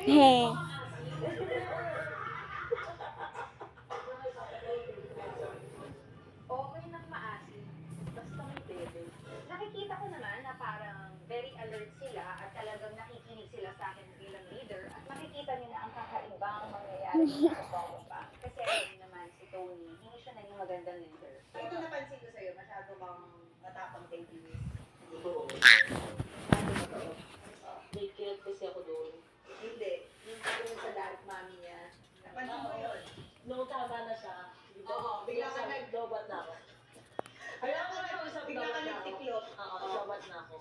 He. Okay ng maasim, basta may bebe. Nakikita ko naman na parang very alert sila at talagang nakikinig sila sa akin bilang leader at makikita nila ang kakaibang mangyayari sa totoo pa. Kasi alam niyo naman si Tony, hindi siya naging magandang leader. Ito napansin ko sa'yo, masyado kang matapang kay Luis. Oo. Ano ba to? May kilat kasi ako doon. Hindi. Yung tungkol sa dad, mami niya. Napansin mo yun? Nung tama na siya, Oo, bigla ka nag- lobat na ako. Alam mo na, bigla ka nagtiklop. Oo, lobat na ako.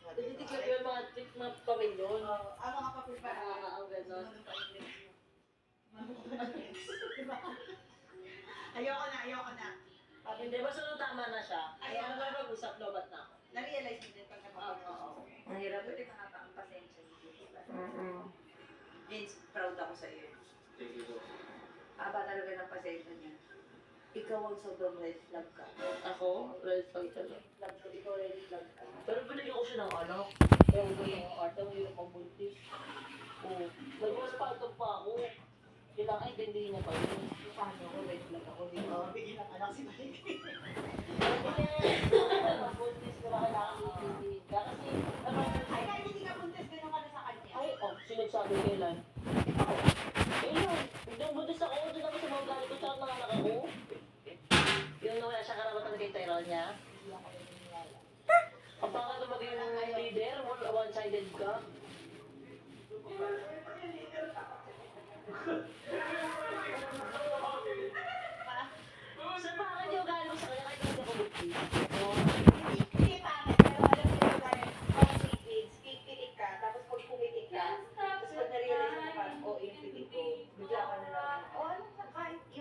Nagtitiklop yung mga pamilyon. Ang mga papipara. Ang gano'n. Ayoko na. Hindi, basta nung tama na siya, ayaw na mag-usap, lobat na ako. Na-realize mo din pag napapagod. Oo. Mahirap pwede mahaba ang pasensya niyo. Vince, proud ako sa iyo. Thank you po. Aba talaga ng pasensya niya. Ikaw ang sobrang red flag ka. Ako, red flag talaga. Flag ko, ikaw red flag ka. Pero binigyan ko siya ng anak. Pero ko yung art, ang hirap magbuntis. Oo. Nag-hospital pa ako. Kailangan intindihin niya pa yun. Paano ako red flag ako? Di ba? Bigyan ng anak si Mike. Magbuntis ko na kailangan intindihin ka. Kasi, ano, Ay, kahit hindi ka buntis, ganun ka na sa kanya. ay, sinagsabi kailan. Ayun, yung buntis ako, doon ako sa mga galing ko, tsaka nanganak ako. Yung nawala siya karapatan kay Tyrone niya. Hindi ako naniniwala. Ang baka na maging leader, one-sided ka.